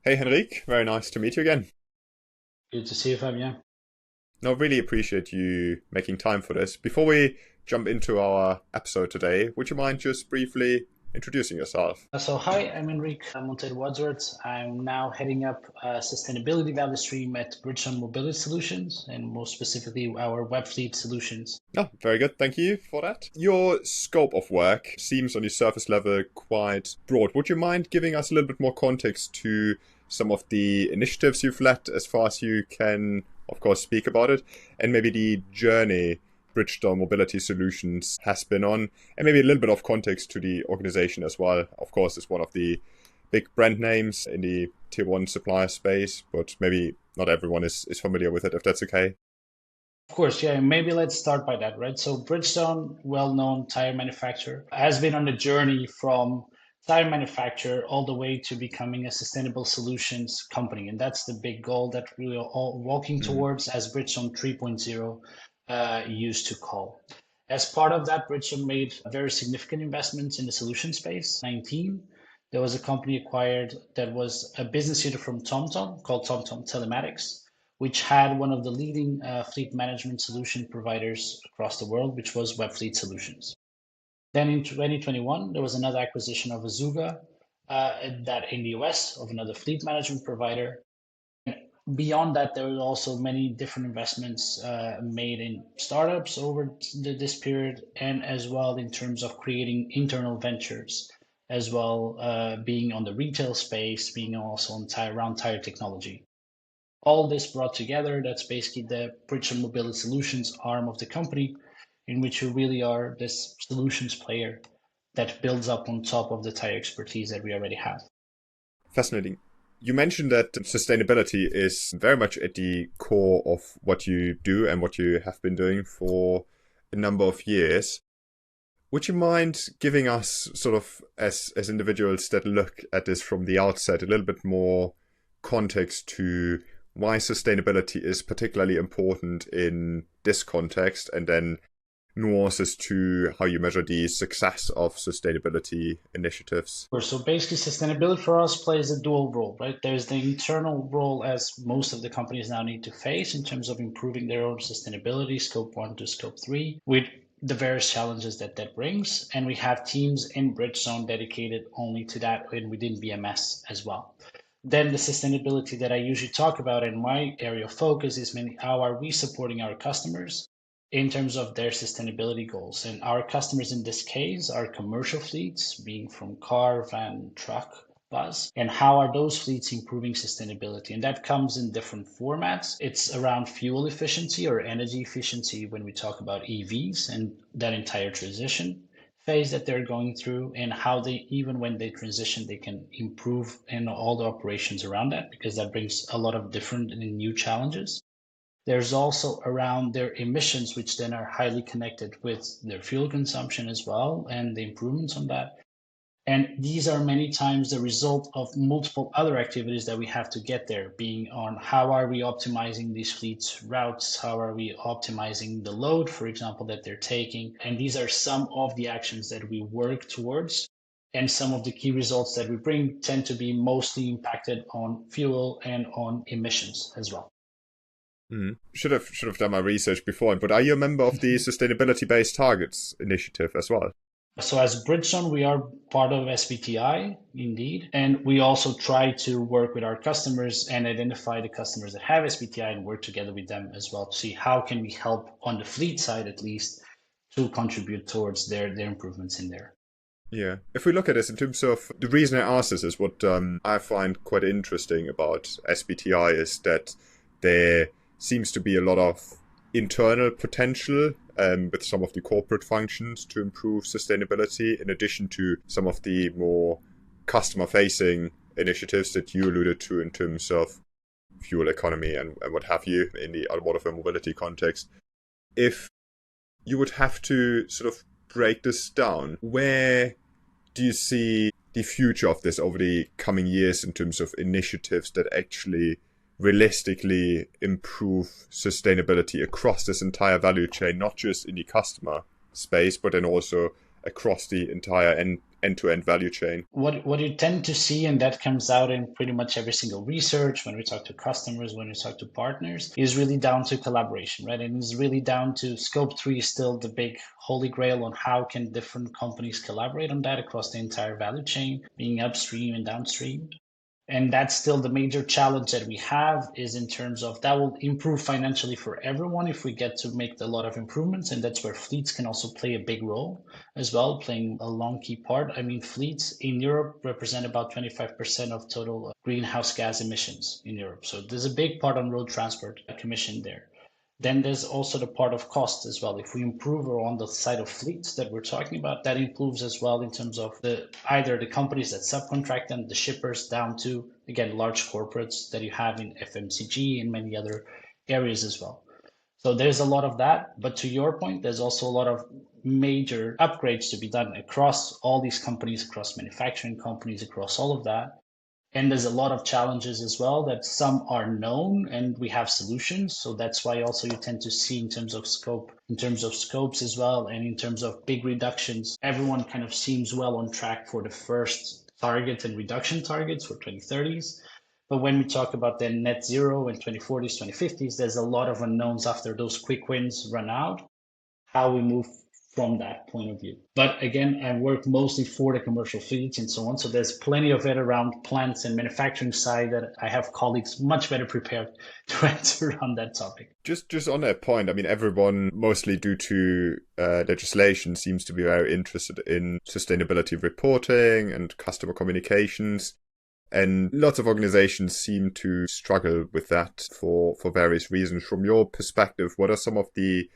Hey Henrique, very nice to meet you again. Good to see you, Fabien. No, really appreciate you making time for this. Before we jump into our episode today, would you mind just briefly introducing yourself? Hi, I'm Henrique Monteiro Wadsworth. I'm now heading up sustainability value stream at Bridgestone Mobility Solutions, and more specifically, our web fleet solutions. Oh, very good. Thank you for that. Your scope of work seems on the surface level quite broad. Would you mind giving us a little bit more context to some of the initiatives you've led as far as you can, of course, speak about it, and maybe the journey Bridgestone Mobility Solutions has been on, and maybe a little bit of context to the organization as well. Of course, it's one of the big brand names in the tier one supplier space, but maybe not everyone is familiar with it, if that's okay. Of course, yeah, maybe let's start by that, right? So, Bridgestone, well-known tire manufacturer, has been on a journey from tire manufacturer all the way to becoming a sustainable solutions company. And that's the big goal that we are all walking Mm. towards, as Bridgestone 3.0 used to call. As part of that, Bridgestone made very significant investments in the solution space. 19, there was a company acquired that was a business unit from TomTom called TomTom Telematics, which had one of the leading fleet management solution providers across the world, which was Web Fleet Solutions. Then in 2021, there was another acquisition of Azuga, that in the US, of another fleet management provider. Beyond that, there were also many different investments made in startups over this period, and as well in terms of creating internal ventures, as well being on the retail space, being also on around tire technology. All this brought together, that's basically the Bridgestone Mobility Solutions arm of the company, in which we really are this solutions player that builds up on top of the tire expertise that we already have. Fascinating. You mentioned that sustainability is very much at the core of what you do and what you have been doing for a number of years. Would you mind giving us, sort of, as individuals that look at this from the outset, a little bit more context to why sustainability is particularly important in this context, and then nuances to how you measure the success of sustainability initiatives? So basically, sustainability for us plays a dual role, right? There's the internal role, as most of the companies now need to face in terms of improving their own sustainability, scope one to scope three, with the various challenges that that brings. And we have teams in Bridgestone dedicated only to that, and within BMS as well. Then the sustainability that I usually talk about in my area of focus is mainly how are we supporting our customers in terms of their sustainability goals. And our customers in this case are commercial fleets, being from car, van, truck, bus, and how are those fleets improving sustainability? And that comes in different formats. It's around fuel efficiency or energy efficiency when we talk about EVs and that entire transition phase that they're going through, and how they, even when they transition, they can improve in all the operations around that, because that brings a lot of different and new challenges. There's also around their emissions, which then are highly connected with their fuel consumption as well, and the improvements on that. And these are many times the result of multiple other activities that we have to get there, being on how are we optimizing these fleets routes, how are we optimizing the load, for example, that they're taking. And these are some of the actions that we work towards. And some of the key results that we bring tend to be mostly impacted on fuel and on emissions as well. Mm. Should have done my research before, but are you a member of the Sustainability Based Targets initiative as well? So as Bridgestone, we are part of SBTI, indeed, and we also try to work with our customers and identify the customers that have SBTI and work together with them as well to see how can we help on the fleet side at least to contribute towards their improvements in there. Yeah. If we look at this in terms of the reason I ask this is what I find quite interesting about SBTI is that there seems to be a lot of internal potential with some of the corporate functions to improve sustainability, in addition to some of the more customer facing initiatives that you alluded to in terms of fuel economy and what have you in the automotive and mobility context. If you would have to sort of break this down, where do you see the future of this over the coming years in terms of initiatives that actually realistically improve sustainability across this entire value chain, not just in the customer space, but then also across the entire end end-to-end value chain. What you tend to see, and that comes out in pretty much every single research when we talk to customers, when we talk to partners, is really down to collaboration, right? And it's really down to scope three is still the big holy grail on how can different companies collaborate on that across the entire value chain, being upstream and downstream. And that's still the major challenge that we have is in terms of that will improve financially for everyone if we get to make a lot of improvements. And that's where fleets can also play a big role as well, playing a long key part. I mean, fleets in Europe represent about 25% of total greenhouse gas emissions in Europe. So there's a big part on road transport commission there. Then there's also the part of cost as well. If we improve or on the side of fleets that we're talking about, that improves as well in terms of the either the companies that subcontract them, the shippers, down to again large corporates that you have in FMCG and many other areas as well. So there's a lot of that. But to your point, there's also a lot of major upgrades to be done across all these companies, across manufacturing companies, across all of that. And there's a lot of challenges as well that some are known and we have solutions. So that's why also you tend to see in terms of scope, in terms of scopes as well, and in terms of big reductions, everyone kind of seems well on track for the first target and reduction targets for 2030s. But when we talk about then net zero in 2040s, 2050s, there's a lot of unknowns after those quick wins run out, how we move from that point of view. But again, I work mostly for the commercial fleets and so on. So there's plenty of it around plants and manufacturing side that I have colleagues much better prepared to answer on that topic. Just on that point, I mean, everyone, mostly due to legislation, seems to be very interested in sustainability reporting and customer communications. And lots of organizations seem to struggle with that for various reasons. From your perspective, what are some of the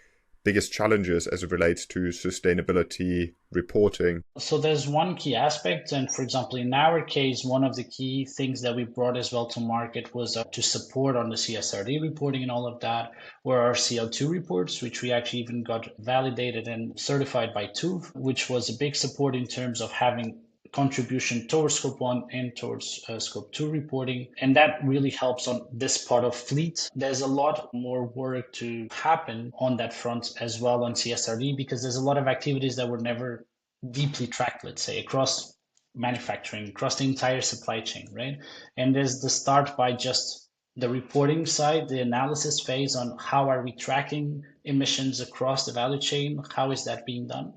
biggest challenges as it relates to sustainability reporting? So there's one key aspect. And for example, in our case, one of the key things that we brought as well to market was to support on the CSRD reporting and all of that were our CO2 reports, which we actually even got validated and certified by TÜV, which was a big support in terms of having contribution towards scope one and towards scope two reporting. And that really helps on this part of fleet. There's a lot more work to happen on that front as well on CSRD, because there's a lot of activities that were never deeply tracked, let's say, across manufacturing, across the entire supply chain, right? And there's the start by just the reporting side, the analysis phase on how are we tracking emissions across the value chain, how is that being done?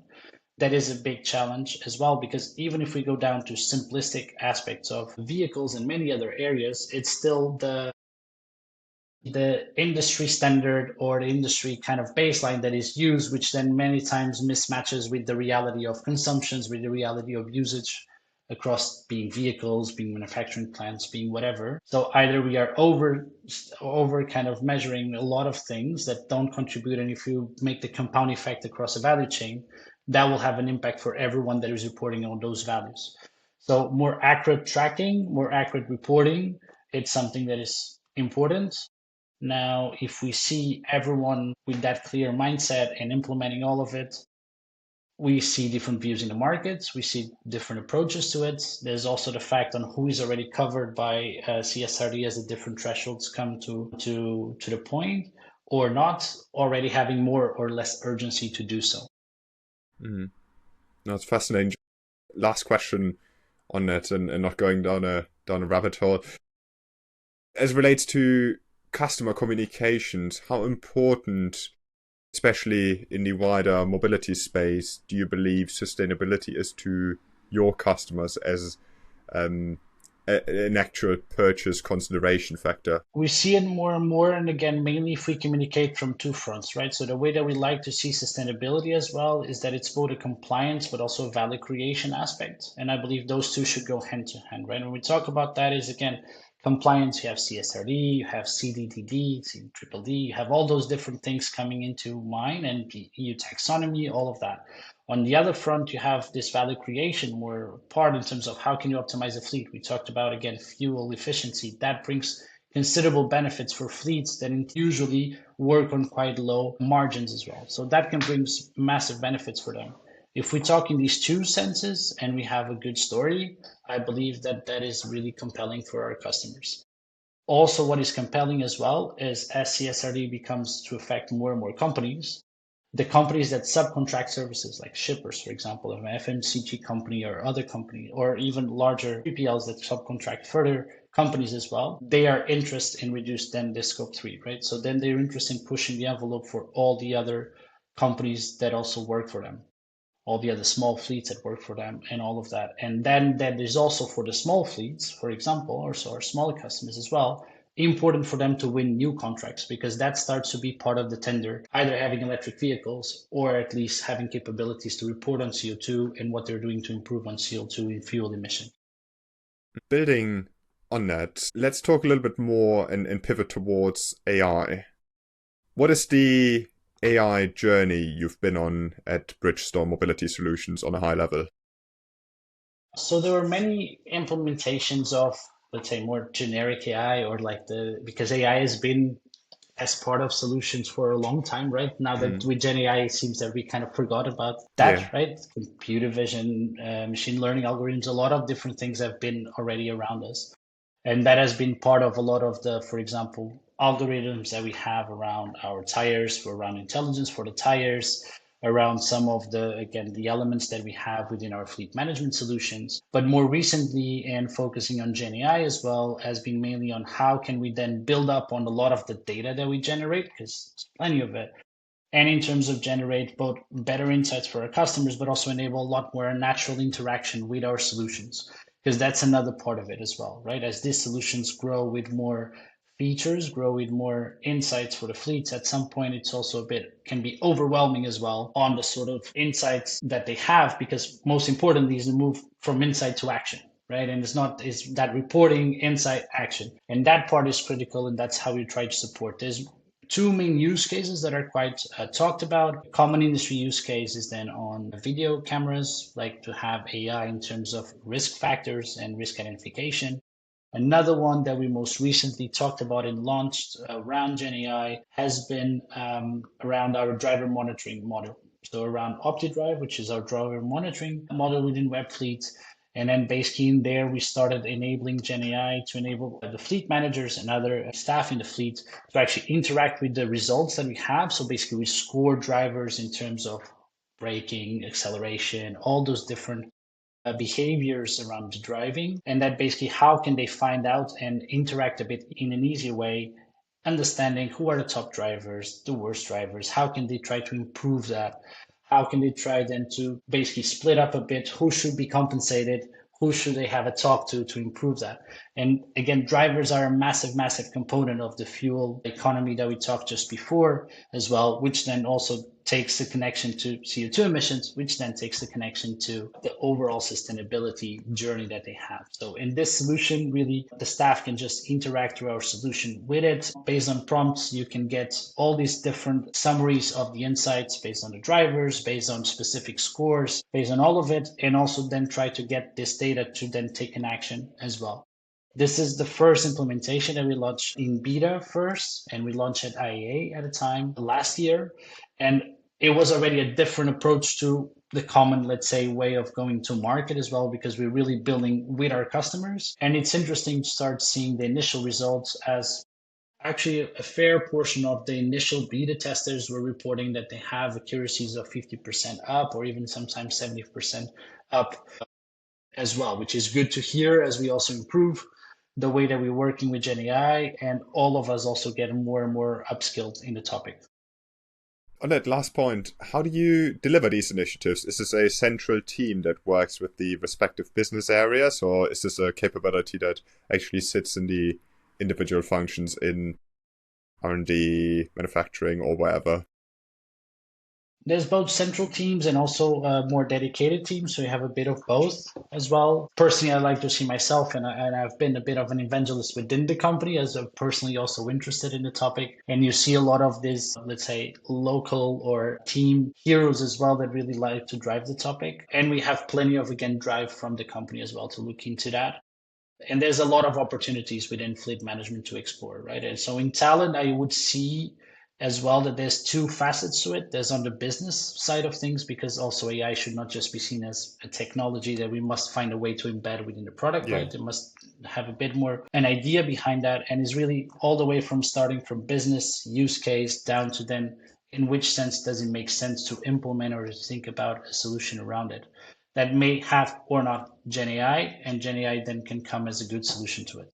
That is a big challenge as well, because even if we go down to simplistic aspects of vehicles and many other areas, it's still the industry standard or the industry kind of baseline that is used, which then many times mismatches with the reality of consumptions, with the reality of usage across being vehicles, being manufacturing plants, being whatever. So either we are over kind of measuring a lot of things that don't contribute, and if you make the compound effect across a value chain, that will have an impact for everyone that is reporting on those values. So more accurate tracking, more accurate reporting, it's something that is important. Now, if we see everyone with that clear mindset and implementing all of it, we see different views in the markets. We see different approaches to it. There's also the fact on who is already covered by CSRD as the different thresholds come to the point, or not, already having more or less urgency to do so. Mm. That's fascinating. Last question on that, and not going down a rabbit hole. As it relates to customer communications, how important, especially in the wider mobility space, do you believe sustainability is to your customers as an actual purchase consideration factor? We see it more and more, and again, mainly if we communicate from two fronts, right? So the way that we like to see sustainability as well is that it's both a compliance but also a value creation aspect. And I believe those two should go hand to hand, right? When we talk about that is, again, compliance, you have CSRD, you have CDDD, CDDD, you have all those different things coming into mind, and EU taxonomy, all of that. On the other front, you have this value creation where part in terms of how can you optimize a fleet. We talked about, again, fuel efficiency. That brings considerable benefits for fleets that usually work on quite low margins as well. So that can bring massive benefits for them. If we talk in these two senses and we have a good story, I believe that that is really compelling for our customers. Also, what is compelling as well is as CSRD becomes to affect more and more companies, The companies that subcontract services, like shippers, for example, an FMCG company or other company, or even larger 3PLs that subcontract further companies as well, they are interested in reduce then the scope 3, right? So then they're interested in pushing the envelope for all the other companies that also work for them, all the other small fleets that work for them and all of that. And then that is also for the small fleets, for example, or so our smaller customers as well, important for them to win new contracts because that starts to be part of the tender, either having electric vehicles or at least having capabilities to report on CO2 and what they're doing to improve on CO2 and fuel emission. Building on that, let's talk a little bit more and pivot towards AI. What is the AI journey you've been on at Bridgestone Mobility Solutions on a high level? So there were many implementations of, let's say, more generic AI or like because AI has been as part of solutions for a long time, right? Now that Mm. with GenAI, it seems that we kind of forgot about Yeah. that, right? Computer vision, machine learning algorithms, a lot of different things have been already around us. And that has been part of a lot of the, for example, algorithms that we have around our tires, around intelligence for the tires, around some of the, again, the elements that we have within our fleet management solutions. But more recently, and focusing on GenAI as well, has been mainly on how can we then build up on a lot of the data that we generate, because there's plenty of it, and in terms of generate both better insights for our customers, but also enable a lot more natural interaction with our solutions, because that's another part of it as well, right? As these solutions grow with more features, grow with more insights for the fleets, at some point it's also a bit can be overwhelming as well on the sort of insights that they have, because most importantly is to move from insight to action, right? And it's that reporting, insight, action. And that part is critical, and that's how we try to support this. Two main use cases that are quite talked about. Common industry use case is then on video cameras, like to have AI in terms of risk factors and risk identification. Another one that we most recently talked about and launched around GenAI has been around our driver monitoring model. So around OptiDrive, which is our driver monitoring model within Webfleet. And then basically in there, we started enabling GenAI to enable the fleet managers and other staff in the fleet to actually interact with the results that we have. So basically we score drivers in terms of braking, acceleration, all those different behaviors around driving, and that basically how can they find out and interact a bit in an easier way, understanding who are the top drivers, the worst drivers, how can they try to improve that, how can they try then to basically split up a bit who should be compensated, who should they have a talk to improve that. And again, drivers are a massive component of the fuel economy that we talked just before as well, which then also takes the connection to CO2 emissions, which then takes the connection to the overall sustainability journey that they have. So in this solution, really, the staff can just interact through our solution with it. Based on prompts, you can get all these different summaries of the insights based on the drivers, based on specific scores, based on all of it, and also then try to get this data to then take an action as well. This is the first implementation that we launched in beta first, and we launched at IAA at a time last year. And it was already a different approach to the common, let's say, way of going to market as well, because we're really building with our customers. And it's interesting to start seeing the initial results as actually a fair portion of the initial beta testers were reporting that they have accuracies of 50% up or even sometimes 70% up as well, which is good to hear as we also improve the way that we're working with GenAI and all of us also get more and more upskilled in the topic. On that last point, how do you deliver these initiatives? Is this a central team that works with the respective business areas, or is this a capability that actually sits in the individual functions in R&D, manufacturing, or wherever? There's both central teams and also more dedicated teams, so you have a bit of both as well. Personally, I like to see myself, and I've been a bit of an evangelist within the company as I'm personally also interested in the topic. And you see a lot of these, let's say, local or team heroes as well that really like to drive the topic. And we have plenty of, again, drive from the company as well to look into that. And there's a lot of opportunities within fleet management to explore, right? And so in talent, I would see as well that there's two facets to it. There's on the business side of things, because also AI should not just be seen as a technology that we must find a way to embed within the product, Yeah. right? It must have a bit more an idea behind that, and is really all the way from starting from business use case down to then in which sense does it make sense to implement or to think about a solution around it that may have or not Gen AI, and Gen AI then can come as a good solution to it.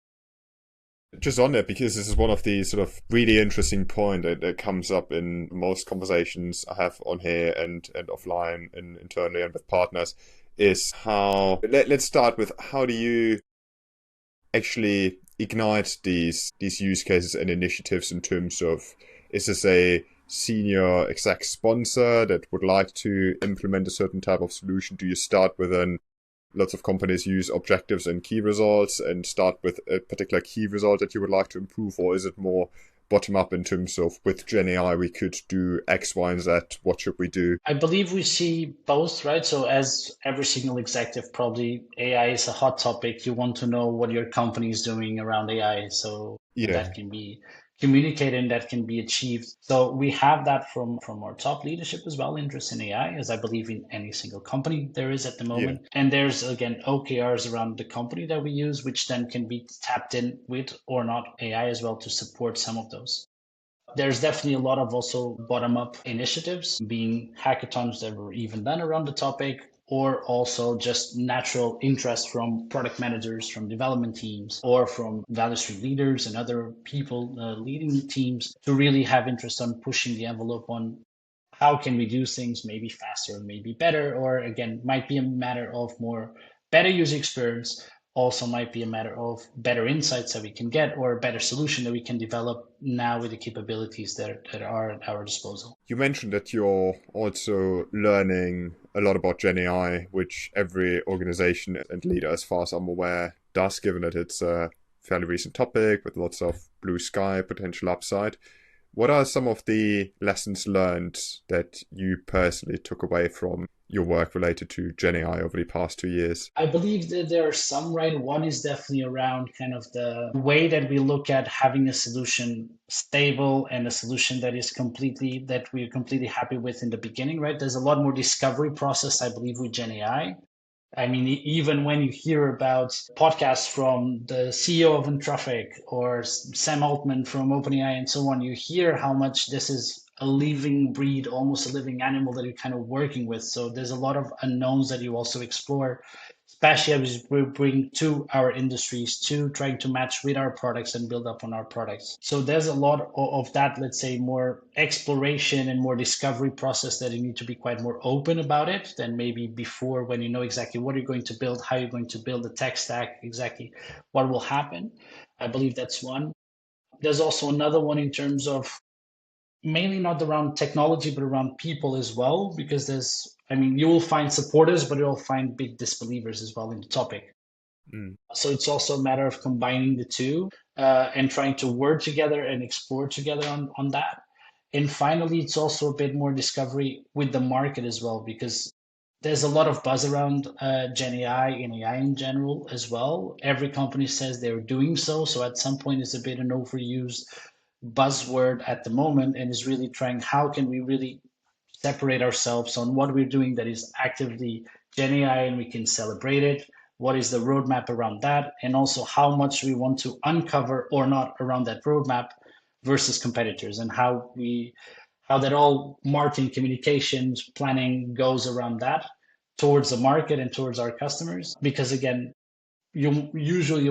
Just on that, because this is one of the sort of really interesting point that comes up in most conversations I have on here and offline and internally and with partners, is how, let's start with, how do you actually ignite these use cases and initiatives in terms of, is this a senior exec sponsor that would like to implement a certain type of solution? Do you start with lots of companies use objectives and key results and start with a particular key result that you would like to improve, or is it more bottom up in terms of, with Gen AI we could do X, Y, and Z, what should we do? I believe we see both, right? So as every single executive, probably AI is a hot topic. You want to know what your company is doing around AI. So Yeah, that can be communicated and that can be achieved. So we have that from our top leadership as well, interest in AI, as I believe in any single company there is at the yeah. moment. And there's again OKRs around the company that we use, which then can be tapped in with or not AI as well to support some of those. There's definitely a lot of also bottom up initiatives, being hackathons that were even done around the topic, or also just natural interest from product managers, from development teams, or from value stream leaders and other people leading teams to really have interest on pushing the envelope on how can we do things maybe faster, maybe better, or again, might be a matter of more better user experience, also might be a matter of better insights that we can get or a better solution that we can develop now with the capabilities that are at our disposal. You mentioned that you're also learning a lot about Gen AI, which every organization and leader, as far as I'm aware, does, given that it's a fairly recent topic with lots of blue sky potential upside. What are some of the lessons learned that you personally took away from your work related to Gen AI over the past 2 years? I believe that there are some, right? One is definitely around kind of the way that we look at having a solution stable and a solution that we're completely happy with in the beginning, right? There's a lot more discovery process, I believe, with Gen AI. I mean, even when you hear about podcasts from the CEO of Anthropic or Sam Altman from OpenAI and so on, you hear how much this is a living breed, almost a living animal that you're kind of working with. So there's a lot of unknowns that you also explore, especially as we bring to our industries to trying to match with our products and build up on our products. So there's a lot of that, let's say, more exploration and more discovery process that you need to be quite more open about it than maybe before, when you know exactly what you're going to build, how you're going to build the tech stack, exactly what will happen. I believe that's one. There's also another one in terms of mainly not around technology, but around people as well, because I mean, you will find supporters, but you'll find big disbelievers as well in the topic. Mm. So it's also a matter of combining the two and trying to work together and explore together on that. And finally, it's also a bit more discovery with the market as well, because there's a lot of buzz around Gen AI and AI in general as well. Every company says they're doing so. So at some point, it's a bit an overused buzzword at the moment, and is really trying how can we really separate ourselves on what we're doing that is actively Gen AI and we can celebrate it. What is the roadmap around that? And also how much we want to uncover or not around that roadmap versus competitors, and how that all marketing communications planning goes around that towards the market and towards our customers. Because again, you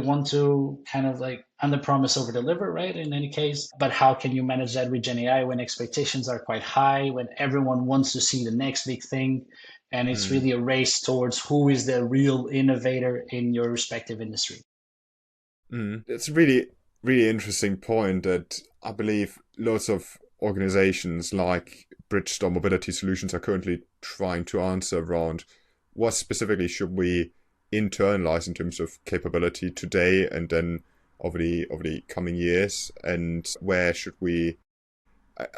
want to kind of like under promise over deliver, right? In any case, but how can you manage that with Gen AI when expectations are quite high, when everyone wants to see the next big thing, and it's Mm. really a race towards who is the real innovator in your respective industry. Mm. It's a really, really interesting point that I believe lots of organizations like Bridgestone Mobility Solutions are currently trying to answer around what specifically should we internalize in terms of capability today and then over the coming years, and where should we,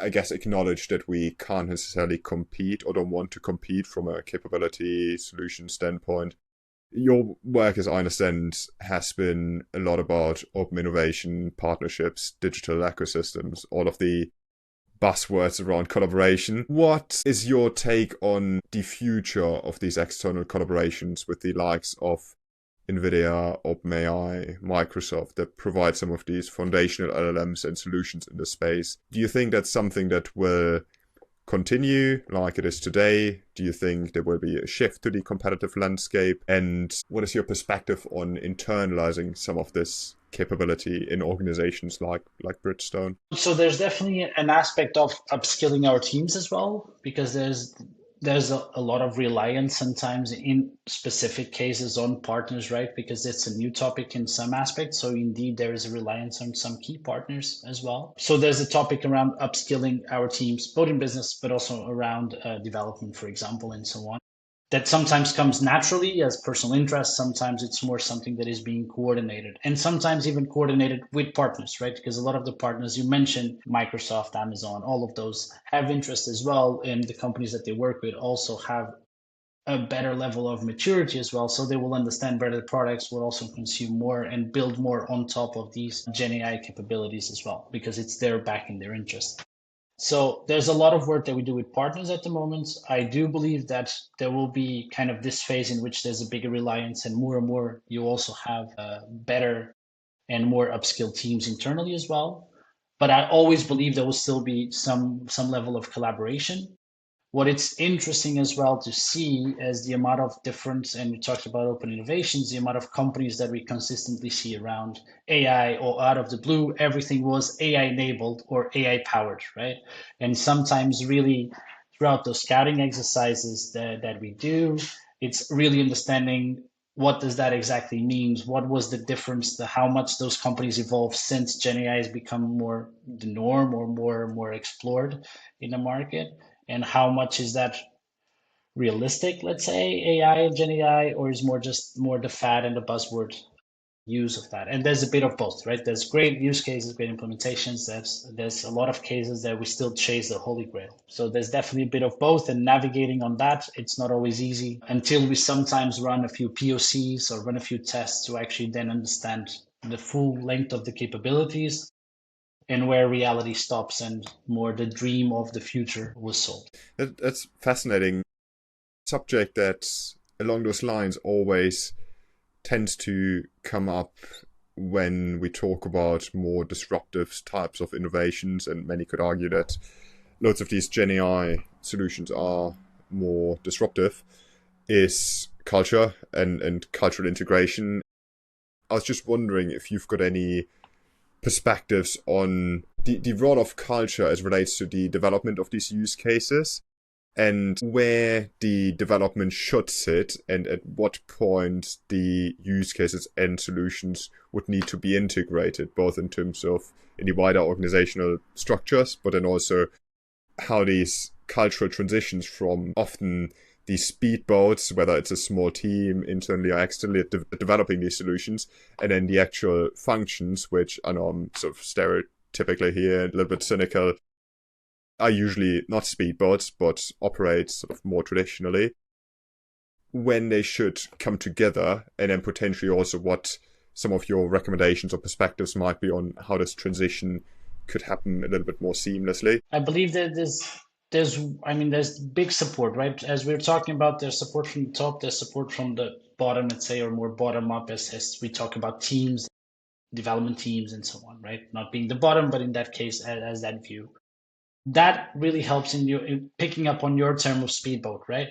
I guess, acknowledge that we can't necessarily compete or don't want to compete from a capability solution standpoint. Your work, as I understand, has been a lot about open innovation, partnerships, digital ecosystems, all of the buzzwords around collaboration. What is your take on the future of these external collaborations with the likes of NVIDIA, OpenAI, Microsoft that provide some of these foundational LLMs and solutions in the space? Do you think that's something that will continue like it is today? Do you think there will be a shift to the competitive landscape? And what is your perspective on internalizing some of this capability in organizations like Bridgestone? So there's definitely an aspect of upskilling our teams as well, because there's a lot of reliance sometimes in specific cases on partners, right? Because it's a new topic in some aspects. So indeed, there is a reliance on some key partners as well. So there's a topic around upskilling our teams, both in business, but also around development, for example, and so on. That sometimes comes naturally as personal interest. Sometimes it's more something that is being coordinated, and sometimes even coordinated with partners, right? Because a lot of the partners you mentioned, Microsoft, Amazon, all of those have interest as well. And the companies that they work with also have a better level of maturity as well. So they will understand better the products, will also consume more and build more on top of these GenAI capabilities as well, because it's their back in their interest. So there's a lot of work that we do with partners at the moment. I do believe that there will be kind of this phase in which there's a bigger reliance, and more you also have better and more upskilled teams internally as well. But I always believe there will still be some level of collaboration. What it's interesting as well to see is the amount of difference, and we talked about open innovations, the amount of companies that we consistently see around AI, or out of the blue, everything was AI enabled or AI powered, right? And sometimes really throughout those scouting exercises that we do, it's really understanding what does that exactly mean? What was the difference? How much those companies evolved since Gen AI has become more the norm or more explored in the market? And how much is that realistic, let's say, AI and Gen AI, or is more just more the fad and the buzzword use of that? And there's a bit of both, right? There's great use cases, great implementations. There's a lot of cases that we still chase the holy grail. So there's definitely a bit of both, and navigating on that, it's not always easy until we sometimes run a few POCs or run a few tests to actually then understand the full length of the capabilities and where reality stops and more the dream of the future was sold. That's fascinating. Subject that along those lines always tends to come up when we talk about more disruptive types of innovations, and many could argue that loads of these Gen AI solutions are more disruptive, is culture and cultural integration. I was just wondering if you've got any perspectives on the role of culture as relates to the development of these use cases, and where the development should sit, and at what point the use cases and solutions would need to be integrated, both in terms of in the wider organizational structures, but then also how these cultural transitions from often these speedboats, whether it's a small team internally or externally developing these solutions, and then the actual functions, which I know I'm sort of stereotypically here, a little bit cynical, are usually not speedboats, but operate sort of more traditionally, when they should come together, and then potentially also what some of your recommendations or perspectives might be on how this transition could happen a little bit more seamlessly. I believe that there's big support, right? As we're talking about, there's support from the top, there's support from the bottom, let's say, or more bottom up as we talk about teams, development teams, and so on, right? Not being the bottom, but in that case, as that view. That really helps in picking up on your term of speedboat, right?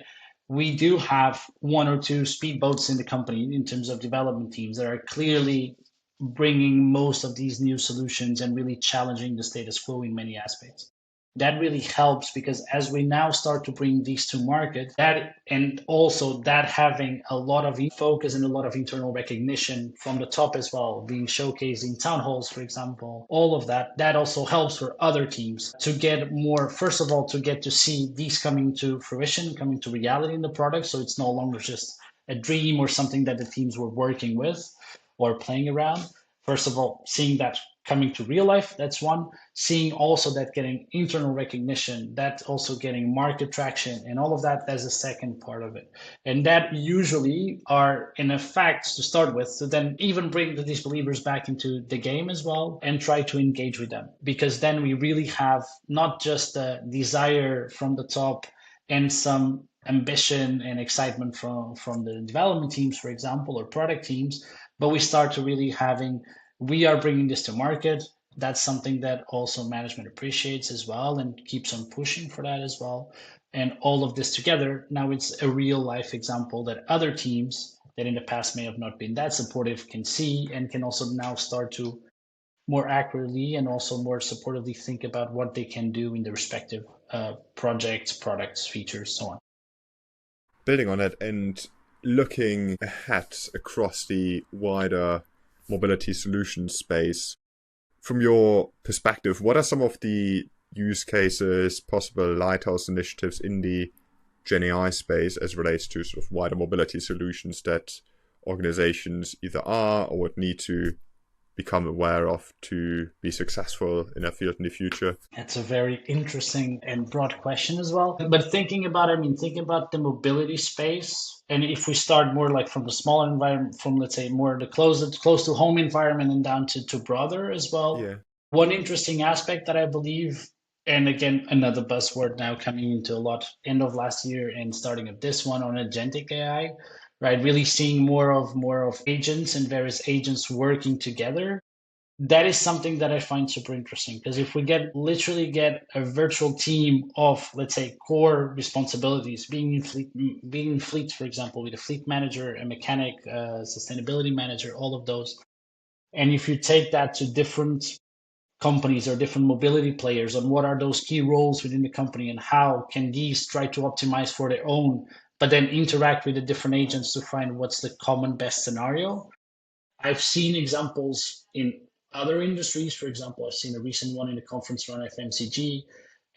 We do have one or two speedboats in the company in terms of development teams that are clearly bringing most of these new solutions and really challenging the status quo in many aspects. That really helps because as we now start to bring these to market, that and also that having a lot of focus and a lot of internal recognition from the top as well, being showcased in town halls, for example, all of that, that also helps for other teams to get more, first of all, to get to see these coming to fruition, coming to reality in the product. So it's no longer just a dream or something that the teams were working with or playing around. First of all, seeing that coming to real life, that's one. Seeing also that getting internal recognition, that also getting market traction and all of that, that's the second part of it. And that usually are in effect to start with, to then even bring the disbelievers back into the game as well and try to engage with them. Because then we really have not just a desire from the top and some ambition and excitement from the development teams, for example, or product teams, but we start to really having, we are bringing this to market. That's something that also management appreciates as well and keeps on pushing for that as well. And all of this together, now it's a real life example that other teams that in the past may have not been that supportive can see and can also now start to more accurately and also more supportively think about what they can do in the respective projects, products, features, so on. Building on it and looking ahead across the wider mobility solutions space, from your perspective, what are some of the use cases, possible lighthouse initiatives in the GenAI space as relates to sort of wider mobility solutions that organizations either are or would need to become aware of to be successful in a field in the future? That's a very interesting and broad question as well. But thinking about, I mean, thinking about the mobility space, and if we start more like from the smaller environment, from let's say more the close to home environment and down to broader as well. Yeah. One interesting aspect that I believe, and again, another buzzword now coming into a lot end of last year and starting of this one on agentic AI, right? Really seeing more of agents and various agents working together. That is something that I find super interesting because if we literally get a virtual team of, let's say, core responsibilities, being in fleet, for example, with a fleet manager, a mechanic, sustainability manager, all of those, and if you take that to different companies or different mobility players on what are those key roles within the company and how can these try to optimize for their own, but then interact with the different agents to find what's the common best scenario. I've seen examples in other industries. For example, I've seen a recent one in the conference around FMCG,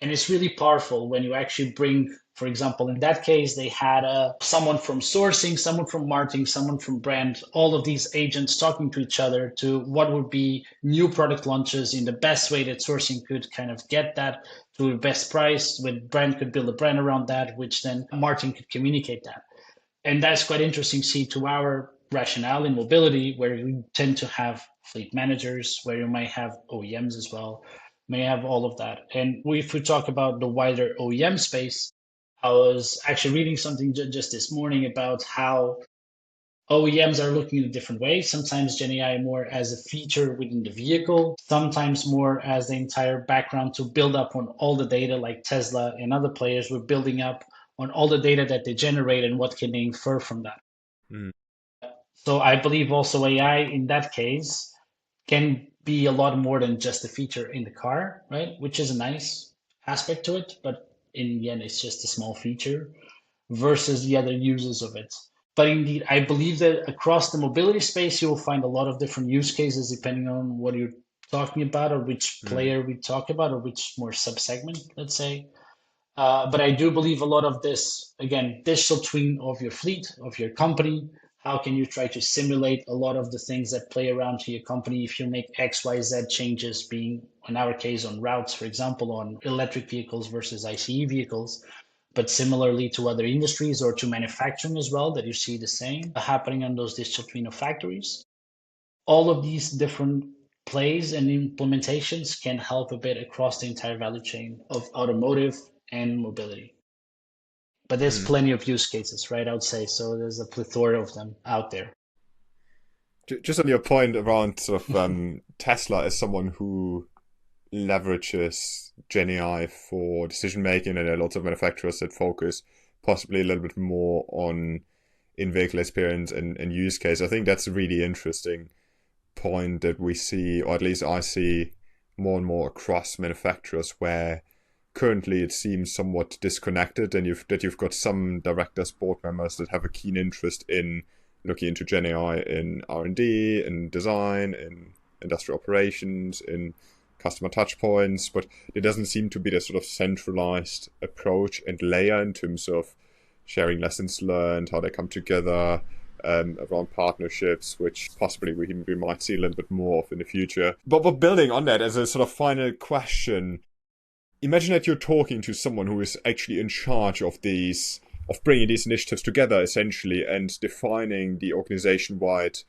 and it's really powerful when you actually bring, for example, in that case, they had someone from sourcing, someone from marketing, someone from brand, all of these agents talking to each other to what would be new product launches in the best way that sourcing could kind of get that to a best price, with brand could build a brand around that, which then marketing could communicate that. And that's quite interesting to see to our rationale in mobility, where you tend to have fleet managers, where you might have OEMs as well, may have all of that. And if we talk about the wider OEM space, I was actually reading something just this morning about how OEMs are looking in a different way. Sometimes GenAI more as a feature within the vehicle, sometimes more as the entire background to build up on all the data, like Tesla and other players were building up on all the data that they generate and what can they infer from that. Mm. So I believe also AI in that case can be a lot more than just a feature in the car, right? Which is a nice aspect to it, but in the end, it's just a small feature versus the other uses of it. But indeed, I believe that across the mobility space, you will find a lot of different use cases depending on what you're talking about or which Mm. player we talk about or which more subsegment, let's say. But I do believe a lot of this, again, digital twin of your fleet, of your company. How can you try to simulate a lot of the things that play around to your company if you make X, Y, Z changes, being in our case on routes, for example, on electric vehicles versus ICE vehicles, but similarly to other industries or to manufacturing as well, that you see the same happening on those digital twin of factories. All of these different plays and implementations can help a bit across the entire value chain of automotive and mobility. But there's Mm. plenty of use cases, right? I would say so. There's a plethora of them out there. Just on your point around sort of Tesla as someone who leverages GenAI for decision making, and there are lots of manufacturers that focus possibly a little bit more on in-vehicle experience and use case. I think that's a really interesting point that we see, or at least I see more and more across manufacturers, where currently it seems somewhat disconnected, and you've got some directors, board members that have a keen interest in looking into Gen AI in R&D, in design, in industrial operations, in customer touch points, but there doesn't seem to be the sort of centralized approach and layer in terms of sharing lessons learned, how they come together, around partnerships, which possibly we might see a little bit more of in the future. But building on that, as a sort of final question, imagine that you're talking to someone who is actually in charge of bringing these initiatives together, essentially, and defining the organization-wide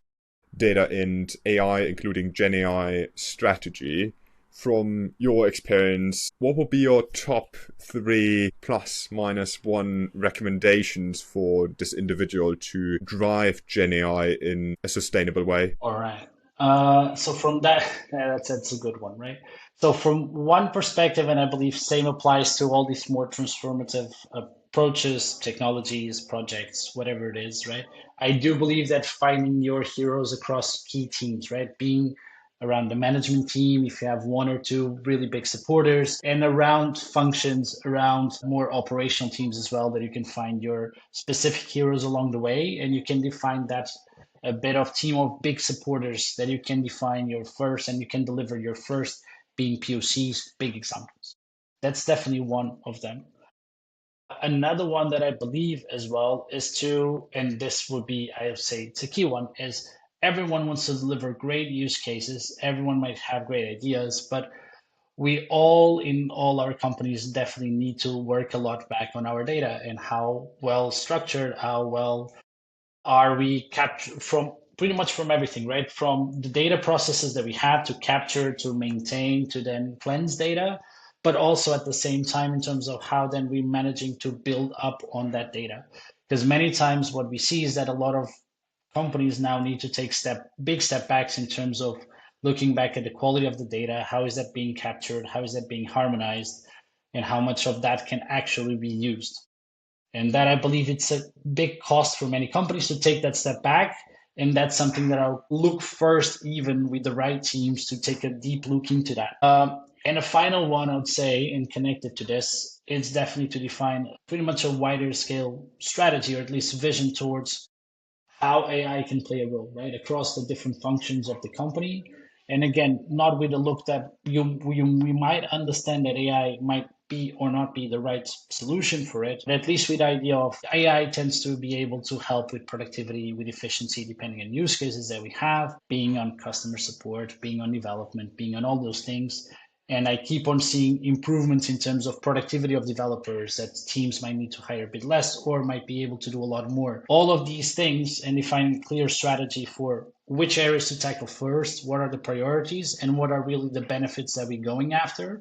data and AI, including Gen AI strategy. From your experience, what would be your top 3 plus minus 1 recommendations for this individual to drive Gen AI in a sustainable way? All right. So from that, that's a good one, right? So from one perspective, and I believe same applies to all these more transformative approaches, technologies, projects, whatever it is, right? I do believe that finding your heroes across key teams, right? Being around the management team, if you have one or two really big supporters, and around functions, around more operational teams as well, that you can find your specific heroes along the way, and you can define that a bit of team of big supporters that you can define your first and you can deliver your first being POCs, big examples. That's definitely one of them. Another one that I believe as well is to, and this would be, I would say, it's a key one, is everyone wants to deliver great use cases. Everyone might have great ideas, but we all in all our companies definitely need to work a lot back on our data and how well structured, how well are we capture from pretty much from everything, right? From the data processes that we have to capture, to maintain, to then cleanse data, but also at the same time in terms of how then we're managing to build up on that data. Because many times what we see is that a lot of companies now need to take big step backs in terms of looking back at the quality of the data, how is that being captured, how is that being harmonized, and how much of that can actually be used. And that I believe it's a big cost for many companies to take that step back. And that's something that I'll look first, even with the right teams, to take a deep look into that. And a final one, I would say, and connected to this, is definitely to define pretty much a wider scale strategy, or at least vision towards how AI can play a role, right, across the different functions of the company. And again, not with the look that we might understand that AI might be or not be the right solution for it, but at least with the idea of AI tends to be able to help with productivity, with efficiency, depending on use cases that we have, being on customer support, being on development, being on all those things. And I keep on seeing improvements in terms of productivity of developers, that teams might need to hire a bit less or might be able to do a lot more. All of these things, and defining clear strategy for which areas to tackle first, what are the priorities, and what are really the benefits that we're going after,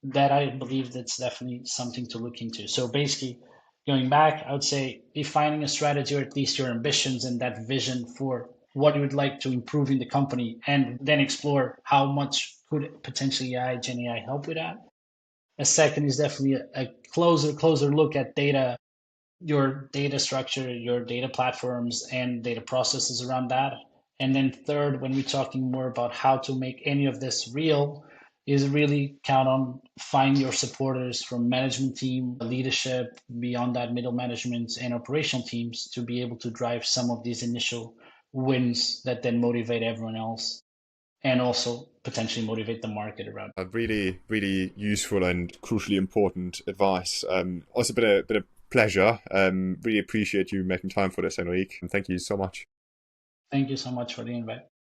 that I believe that's definitely something to look into. So basically, going back, I would say defining a strategy, or at least your ambitions and that vision for what you would like to improve in the company, and then explore how much could potentially AI, Gen AI help with that. A second is definitely a closer look at data, your data structure, your data platforms, and data processes around that. And then third, when we're talking more about how to make any of this real, is really count on find your supporters from management team, leadership, beyond that middle management and operational teams to be able to drive some of these initial wins that then motivate everyone else and also potentially motivate the market around. A really, really useful and crucially important advice. Also been a pleasure. Really appreciate you making time for this, Henrique, and thank you so much. Thank you so much for the invite.